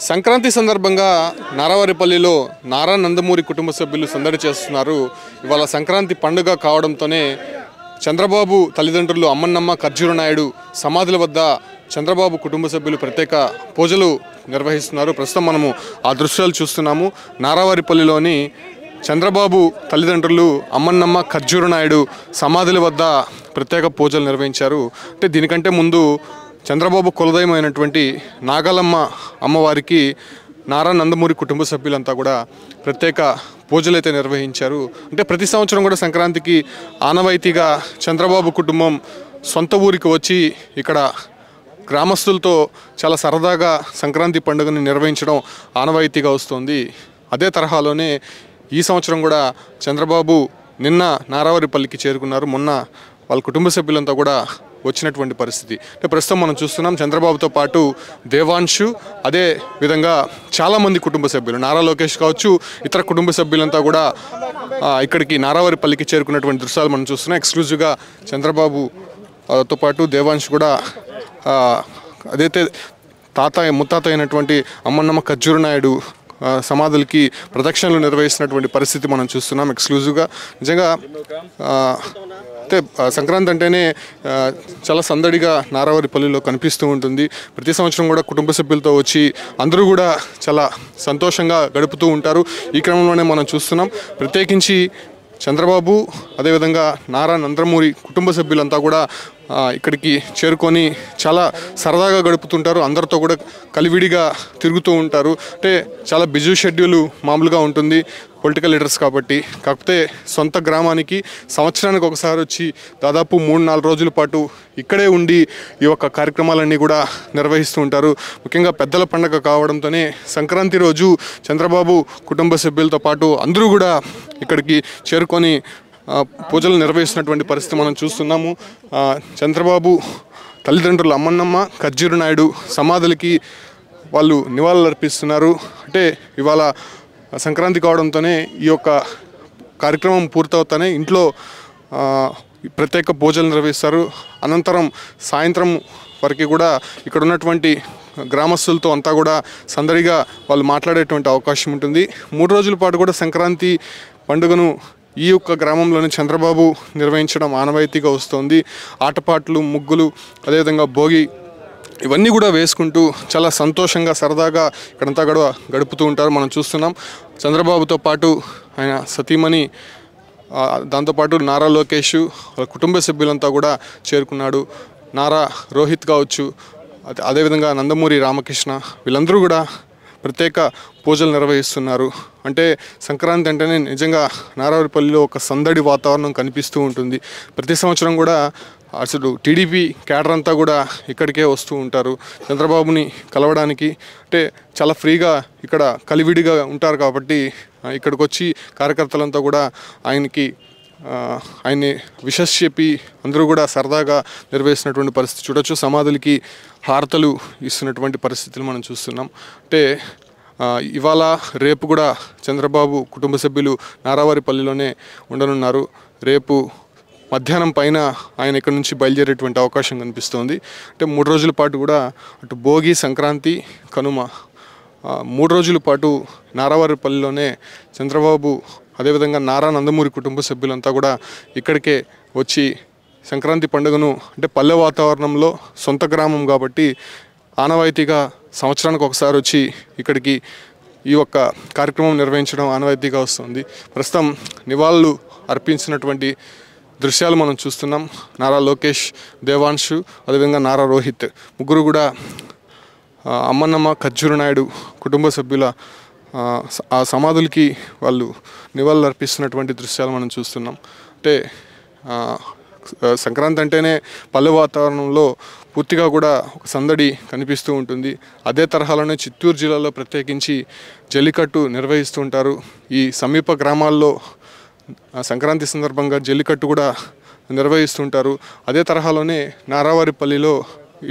సంక్రాంతి సందర్భంగా నారావారిపల్లిలో నారా నందమూరి కుటుంబ సభ్యులు సందడి చేస్తున్నారు. ఇవాళ సంక్రాంతి పండుగ కావడంతోనే చంద్రబాబు తల్లిదండ్రులు అమ్మన్నమ్మ ఖర్జూర నాయుడు సమాధుల వద్ద చంద్రబాబు కుటుంబ సభ్యులు ప్రత్యేక పూజలు నిర్వహిస్తున్నారు. ప్రస్తుతం మనము ఆ దృశ్యాలు చూస్తున్నాము. నారావారిపల్లిలోని చంద్రబాబు తల్లిదండ్రులు అమ్మన్నమ్మ ఖర్జూర నాయుడు సమాధుల వద్ద ప్రత్యేక పూజలు నిర్వహించారు. అంటే దీనికంటే ముందు చంద్రబాబు కులదైమైనటువంటి నాగలమ్మ అమ్మవారికి నారా నందమూరి కుటుంబ సభ్యులంతా కూడా ప్రత్యేక పూజలు అయితే నిర్వహించారు. అంటే ప్రతి సంవత్సరం కూడా సంక్రాంతికి ఆనవాయితీగా చంద్రబాబు కుటుంబం సొంత ఊరికి వచ్చి ఇక్కడ గ్రామస్తులతో చాలా సరదాగా సంక్రాంతి పండుగను నిర్వహించడం ఆనవాయితీగా వస్తుంది. అదే తరహాలోనే ఈ సంవత్సరం కూడా చంద్రబాబు నిన్న నారావారిపల్లికి చేరుకున్నారు. మొన్న వాళ్ళ కుటుంబ సభ్యులంతా కూడా వచ్చినటువంటి పరిస్థితి. అంటే ప్రస్తుతం మనం చూస్తున్నాం చంద్రబాబుతో పాటు దేవాంశు, అదే విధంగా చాలామంది కుటుంబ సభ్యులు, నారా లోకేష్ కావచ్చు, ఇతర కుటుంబ సభ్యులంతా కూడా ఇక్కడికి నారావారిపల్లికి చేరుకున్నటువంటి దృశ్యాలు మనం చూస్తున్నాం. ఎక్స్క్లూజివ్గా చంద్రబాబుతో పాటు దేవాంశు కూడా అదైతే ముత్తాత అయినటువంటి అమ్మన్నమ్మ ఖర్జూర నాయుడు సమాధులకి ప్రదక్షిణలు నిర్వహిస్తున్నటువంటి పరిస్థితి మనం చూస్తున్నాం. ఎక్స్క్లూజివ్గా నిజంగా అంటే సంక్రాంతి అంటేనే చాలా సందడిగా నారావారిపల్లిలో కనిపిస్తూ ఉంటుంది. ప్రతి సంవత్సరం కూడా కుటుంబ సభ్యులతో వచ్చి అందరూ కూడా చాలా సంతోషంగా గడుపుతూ ఉంటారు. ఈ క్రమంలోనే మనం చూస్తున్నాం ప్రత్యేకించి చంద్రబాబు అదేవిధంగా నారా నందమూరి కుటుంబ సభ్యులంతా కూడా ఇక్కడికి చేరుకొని చాలా సరదాగా గడుపుతుంటారు. అందరితో కూడా కలివిడిగా తిరుగుతూ ఉంటారు. అంటే చాలా బిజీ షెడ్యూల్ మామూలుగా ఉంటుంది పొలిటికల్ లీడర్స్ కాబట్టి. కాకపోతే సొంత గ్రామానికి సంవత్సరానికి ఒకసారి వచ్చి దాదాపు 3-4 రోజుల పాటు ఇక్కడే ఉండి ఈ యొక్క కార్యక్రమాలన్నీ కూడా నిర్వహిస్తూ ఉంటారు. ముఖ్యంగా పెద్దల పండుగ కావడంతోనే సంక్రాంతి రోజు చంద్రబాబు కుటుంబ సభ్యులతో పాటు అందరూ కూడా ఇక్కడికి చేరుకొని పూజలు నిర్వహిస్తున్నటువంటి పరిస్థితి మనం చూస్తున్నాము. చంద్రబాబు తల్లిదండ్రులు అమ్మన్నమ్మ ఖర్జూర నాయుడు సమాధులకి వాళ్ళు నివాళులు అర్పిస్తున్నారు. అంటే ఇవాళ సంక్రాంతి కావడంతోనే ఈ యొక్క కార్యక్రమం పూర్తవుతానే ఇంట్లో ప్రత్యేక పూజలు నిర్వహిస్తారు. అనంతరం సాయంత్రం వరకు కూడా ఇక్కడ ఉన్నటువంటి గ్రామస్తులతో అంతా కూడా సందడిగా వాళ్ళు మాట్లాడేటువంటి అవకాశం ఉంటుంది. 3 రోజుల పాటు కూడా సంక్రాంతి పండుగను ఈ యొక్క గ్రామంలోని చంద్రబాబు నిర్వహించడం ఆనవాయితీగా వస్తుంది. ఆటపాటలు, ముగ్గులు, అదేవిధంగా భోగి ఇవన్నీ కూడా వేసుకుంటూ చాలా సంతోషంగా సరదాగా ఇక్కడంతా కూడా గడుపుతూ ఉంటారు. మనం చూస్తున్నాం చంద్రబాబుతో పాటు ఆయన సతీమణి, దాంతోపాటు నారా లోకేష్ వాళ్ళ కుటుంబ సభ్యులంతా కూడా చేరుకున్నాడు. నారా రోహిత్ కావచ్చు, అదేవిధంగా నందమూరి రామకృష్ణ, వీళ్ళందరూ కూడా ప్రత్యేక పూజలు నిర్వహిస్తున్నారు. అంటే సంక్రాంతి అంటేనే నిజంగా నారావారిపల్లిలో ఒక సందడి వాతావరణం కనిపిస్తూ ఉంటుంది. ప్రతి సంవత్సరం కూడా అసలు టీడీపీ క్యాడర్ అంతా కూడా ఇక్కడికే వస్తూ ఉంటారు చంద్రబాబుని కలవడానికి. అంటే చాలా ఫ్రీగా ఇక్కడ కలివిడిగా ఉంటారు కాబట్టి ఇక్కడికి వచ్చి కార్యకర్తలంతా కూడా ఆయన్ని విషస్ చెప్పి అందరూ కూడా సరదాగా నిర్వహిస్తున్నటువంటి పరిస్థితి చూడొచ్చు. సమాధులకి హారతలు ఇస్తున్నటువంటి పరిస్థితులు మనం చూస్తున్నాం. అంటే ఇవాళ రేపు కూడా చంద్రబాబు కుటుంబ సభ్యులు నారావారిపల్లిలోనే ఉండనున్నారు. రేపు మధ్యాహ్నం పైన ఆయన ఇక్కడ నుంచి బయలుదేరేటువంటి అవకాశం కనిపిస్తోంది. అంటే 3 రోజుల పాటు కూడా అటు భోగి, సంక్రాంతి, కనుమ 3 రోజుల పాటు నారావారిపల్లిలోనే చంద్రబాబు అదేవిధంగా నారా నందమూరి కుటుంబ సభ్యులంతా కూడా ఇక్కడికే వచ్చి సంక్రాంతి పండుగను అంటే పల్లె వాతావరణంలో సొంత గ్రామం కాబట్టి ఆనవాయితీగా సంవత్సరానికి ఒకసారి వచ్చి ఇక్కడికి ఈ యొక్క కార్యక్రమం నిర్వహించడం ఆనవాయితీగా వస్తుంది. ప్రస్తుతం నివాళులు అర్పించినటువంటి దృశ్యాలు మనం చూస్తున్నాం. నారా లోకేష్, దేవాంశు, అదేవిధంగా నారా రోహిత్ ముగ్గురు కూడా అమ్మన్నమ్మ ఖర్జూర నాయుడు కుటుంబ సభ్యుల ఆ సమాధులకి వాళ్ళు నివాళులు అర్పిస్తున్నటువంటి దృశ్యాలు మనం చూస్తున్నాం. అంటే సంక్రాంతి అంటేనే పల్లె వాతావరణంలో పూర్తిగా కూడా ఒక సందడి కనిపిస్తూ ఉంటుంది. అదే తరహాలోనే చిత్తూరు జిల్లాలో ప్రత్యేకించి జల్లికట్టు నిర్వహిస్తూ ఉంటారు. ఈ సమీప గ్రామాల్లో సంక్రాంతి సందర్భంగా జల్లికట్టు కూడా నిర్వహిస్తుంటారు. అదే తరహాలోనే నారావారిపల్లిలో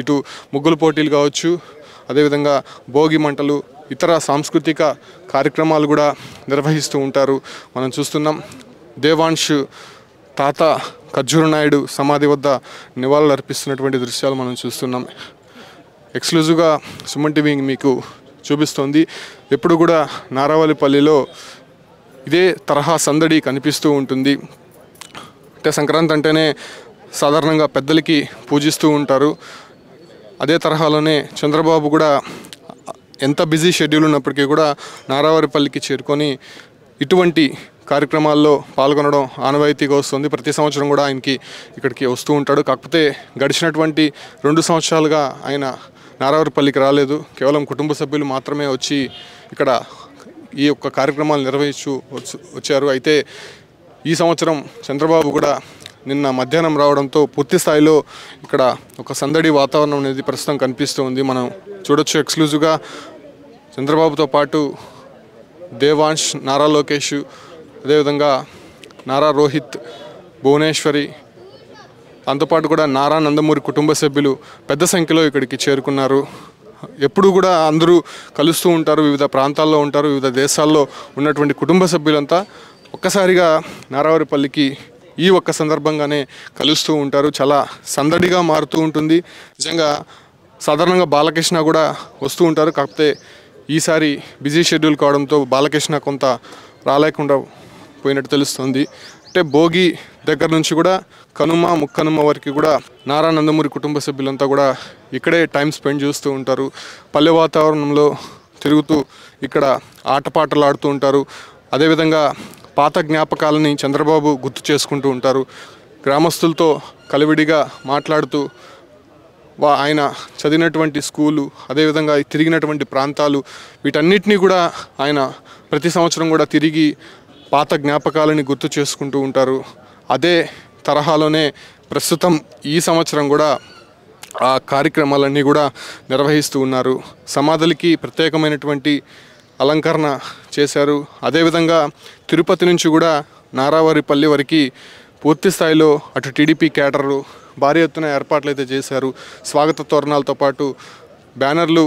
ఇటు ముగ్గుల పోటీలు కావచ్చు, అదేవిధంగా భోగి మంటలు, ఇతర సాంస్కృతిక కార్యక్రమాలు కూడా నిర్వహిస్తూ ఉంటారు. మనం చూస్తున్నాం దేవాంశ్ తాత ఖర్జూర నాయుడు సమాధి వద్ద నివాళులు అర్పిస్తున్నటువంటి దృశ్యాలు మనం చూస్తున్నాం. ఎక్స్క్లూజివ్గా సుమన్ టీవీ మీకు చూపిస్తోంది. ఎప్పుడు కూడా నారావారిపల్లిలో ఇదే తరహా సందడి కనిపిస్తూ ఉంటుంది. అంటే సంక్రాంతి అంటేనే సాధారణంగా పెద్దలకి పూజిస్తూ ఉంటారు. అదే తరహాలోనే చంద్రబాబు కూడా ఎంత బిజీ షెడ్యూల్ ఉన్నప్పటికీ కూడా నారావారిపల్లికి చేరుకొని ఇటువంటి కార్యక్రమాల్లో పాల్గొనడం ఆనవాయితీగా వస్తుంది. ప్రతి సంవత్సరం కూడా ఆయనకి ఇక్కడికి వస్తూ ఉంటాడు. కాకపోతే గడిచినటువంటి 2 సంవత్సరాలుగా ఆయన నారావారిపల్లికి రాలేదు. కేవలం కుటుంబ సభ్యులు మాత్రమే వచ్చి ఇక్కడ ఈ యొక్క కార్యక్రమాలు వచ్చారు. అయితే ఈ సంవత్సరం చంద్రబాబు కూడా నిన్న మధ్యాహ్నం రావడంతో పూర్తి స్థాయిలో ఇక్కడ ఒక సందడి వాతావరణం అనేది ప్రస్తుతం కనిపిస్తూ ఉంది. మనం చూడొచ్చు ఎక్స్క్లూజివ్గా చంద్రబాబుతో పాటు దేవాంశ్, నారా లోకేష్, అదేవిధంగా నారా రోహిత్, భువనేశ్వరి, దాంతోపాటు కూడా నారా నందమూరి కుటుంబ సభ్యులు పెద్ద సంఖ్యలో ఇక్కడికి చేరుకున్నారు. ఎప్పుడు కూడా అందరూ కలుస్తూ ఉంటారు, వివిధ ప్రాంతాల్లో ఉంటారు, వివిధ దేశాల్లో ఉన్నటువంటి కుటుంబ సభ్యులంతా ఒక్కసారిగా నారావారిపల్లికి ఈ ఒక్క సందర్భంగానే కలుస్తూ ఉంటారు. చాలా సందడిగా మారుతూ ఉంటుంది. నిజంగా సాధారణంగా బాలకృష్ణ కూడా వస్తూ ఉంటారు. కాకపోతే ఈసారి బిజీ షెడ్యూల్ కావడంతో బాలకృష్ణ కొంత రాలేకుండా పోయినట్టు తెలుస్తుంది. అంటే భోగి దగ్గర నుంచి కూడా కనుమ, ముక్కనుమ వరకు కూడా నారా నందమూరి కుటుంబ సభ్యులంతా కూడా ఇక్కడే టైం స్పెండ్ చేస్తూ ఉంటారు. పల్లె వాతావరణంలో తిరుగుతూ ఇక్కడ ఆటపాటలు ఆడుతూ ఉంటారు. అదేవిధంగా పాత జ్ఞాపకాలని చంద్రబాబు గుర్తు చేసుకుంటూ ఉంటారు. గ్రామస్తులతో కలివిడిగా మాట్లాడుతూ ఆయన చదివినటువంటి స్కూలు, అదేవిధంగా తిరిగినటువంటి ప్రాంతాలు, వీటన్నిటినీ కూడా ఆయన ప్రతి సంవత్సరం కూడా తిరిగి పాత జ్ఞాపకాలని గుర్తు చేసుకుంటూ ఉంటారు. అదే తరహాలోనే ప్రస్తుతం ఈ సంవత్సరం కూడా ఆ కార్యక్రమాలన్నీ కూడా నిర్వహిస్తూ ఉన్నారు. సమాధులకి ప్రత్యేకమైనటువంటి అలంకరణ చేశారు. అదేవిధంగా తిరుపతి నుంచి కూడా నారావారిపల్లి వరకు పూర్తి స్థాయిలో అటు టీడీపీ క్యాడర్లు భారీ ఎత్తున ఏర్పాట్లు అయితే చేశారు. స్వాగత తోరణాలతో పాటు బ్యానర్లు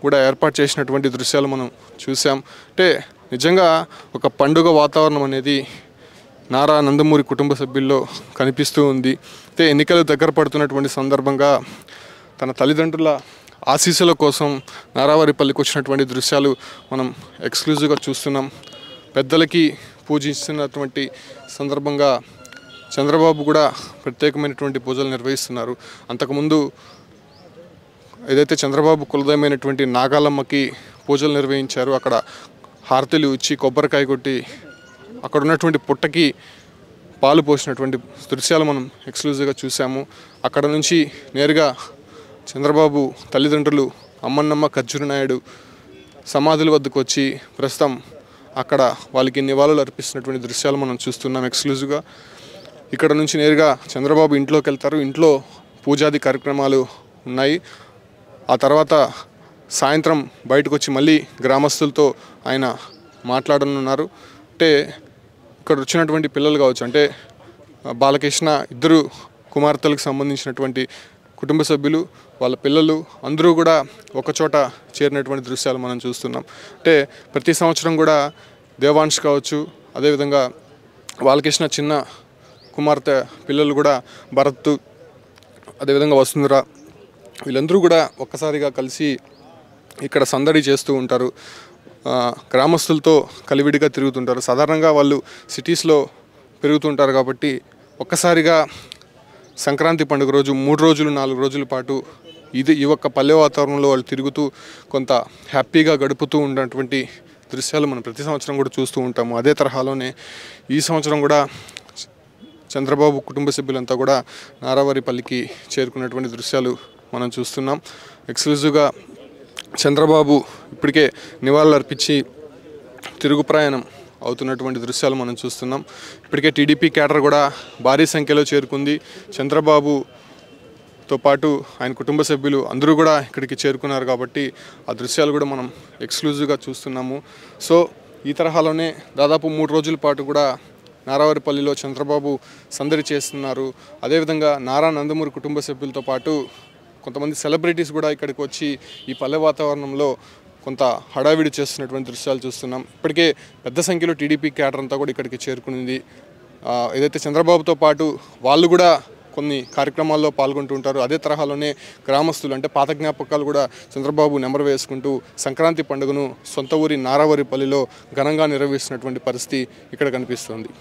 కూడా ఏర్పాటు చేసినటువంటి దృశ్యాలు మనం చూసాం. అంటే నిజంగా ఒక పండుగ వాతావరణం అనేది నారా నందమూరి కుటుంబ సభ్యుల్లో కనిపిస్తూ ఉంది. అయితే ఎన్నికలు దగ్గర పడుతున్నటువంటి సందర్భంగా తన తల్లిదండ్రుల ఆశీస్సుల కోసం నారావారిపల్లికి వచ్చినటువంటి దృశ్యాలు మనం ఎక్స్క్లూజివ్గా చూస్తున్నాం. పెద్దలకి పూజిస్తున్నటువంటి సందర్భంగా చంద్రబాబు కూడా ప్రత్యేకమైనటువంటి పూజలు నిర్వహిస్తున్నారు. అంతకుముందు ఏదైతే చంద్రబాబు కులదైమైనటువంటి నాగాలమ్మకి పూజలు నిర్వహించారు. అక్కడ హారతులు ఇచ్చి కొబ్బరికాయ కొట్టి అక్కడ ఉన్నటువంటి పుట్టకి పాలు పోసినటువంటి దృశ్యాలు మనం ఎక్స్క్లూజివ్గా చూసాము. అక్కడ నుంచి నేరుగా చంద్రబాబు తల్లిదండ్రులు అమ్మన్నమ్మ ఖర్జూర నాయుడు సమాధుల వద్దకు వచ్చి ప్రస్తుతం అక్కడ వాళ్ళకి నివాళులు అర్పిస్తున్నటువంటి దృశ్యాలు మనం చూస్తున్నాం ఎక్స్క్లూజివ్గా. ఇక్కడ నుంచి నేరుగా చంద్రబాబు ఇంట్లోకి వెళ్తారు. ఇంట్లో పూజాది కార్యక్రమాలు ఉన్నాయి. ఆ తర్వాత సాయంత్రం బయటకు వచ్చి మళ్ళీ గ్రామస్తులతో ఆయన మాట్లాడనున్నారు. అంటే ఇక్కడ వచ్చినటువంటి పిల్లలు కావచ్చు, అంటే బాలకృష్ణ ఇద్దరు కుమార్తెలకు సంబంధించినటువంటి కుటుంబ సభ్యులు, వాళ్ళ పిల్లలు అందరూ కూడా ఒకచోట చేరినటువంటి దృశ్యాలు మనం చూస్తున్నాం. అంటే ప్రతి సంవత్సరం కూడా దేవాంశ్ కావచ్చు, అదేవిధంగా బాలకృష్ణ చిన్న కుమార్తె పిల్లలు కూడా భరత్, అదేవిధంగా వసుంధర, వీళ్ళందరూ కూడా ఒక్కసారిగా కలిసి ఇక్కడ సందడి చేస్తూ ఉంటారు. గ్రామస్తులతో కలివిడిగా తిరుగుతుంటారు. సాధారణంగా వాళ్ళు సిటీస్లో పెరుగుతుంటారు కాబట్టి ఒక్కసారిగా సంక్రాంతి పండుగ రోజు 3 రోజులు 4 రోజుల పాటు ఈ ఒక్క పల్లె వాతావరణంలో వాళ్ళు తిరుగుతూ కొంత హ్యాపీగా గడుపుతూ ఉన్నటువంటి దృశ్యాలు మనం ప్రతి సంవత్సరం కూడా చూస్తూ ఉంటాము. అదే తరహాలోనే ఈ సంవత్సరం కూడా చంద్రబాబు కుటుంబ సభ్యులంతా కూడా నారావారిపల్లికి చేరుకున్నటువంటి దృశ్యాలు మనం చూస్తున్నాం. ఎక్స్క్లూజివ్గా చంద్రబాబు ఇప్పటికే నివాళులు అర్పించి తిరుగు ప్రయాణం అవుతున్నటువంటి దృశ్యాలు మనం చూస్తున్నాం. ఇప్పటికే టీడీపీ క్యాడర్ కూడా భారీ సంఖ్యలో చేరుకుంది. చంద్రబాబుతో పాటు ఆయన కుటుంబ సభ్యులు అందరూ కూడా ఇక్కడికి చేరుకున్నారు కాబట్టి ఆ దృశ్యాలు కూడా మనం ఎక్స్క్లూజివ్గా చూస్తున్నాము. సో ఈ తరహాలోనే దాదాపు 3 రోజుల పాటు కూడా నారావారిపల్లిలో చంద్రబాబు సందడి చేస్తున్నారు. అదేవిధంగా నారా నందమూరి కుటుంబ సభ్యులతో పాటు కొంతమంది సెలబ్రిటీస్ కూడా ఇక్కడికి వచ్చి ఈ పల్లె వాతావరణంలో కొంత హడావిడి చేస్తున్నటువంటి దృశ్యాలు చూస్తున్నాం. ఇప్పటికే పెద్ద సంఖ్యలో టీడీపీ క్యాడర్ అంతా కూడా ఇక్కడికి చేరుకునింది. ఏదైతే చంద్రబాబుతో పాటు వాళ్ళు కూడా కొన్ని కార్యక్రమాల్లో పాల్గొంటూ ఉంటారు. అదే తరహాలోనే గ్రామస్తులు అంటే పాత జ్ఞాపకాలు కూడా చంద్రబాబు నెంబర్ వేసుకుంటూ సంక్రాంతి పండుగను సొంత ఊరి నారావారిపల్లిలో ఘనంగా నిర్వహిస్తున్నటువంటి పరిస్థితి ఇక్కడ కనిపిస్తుంది.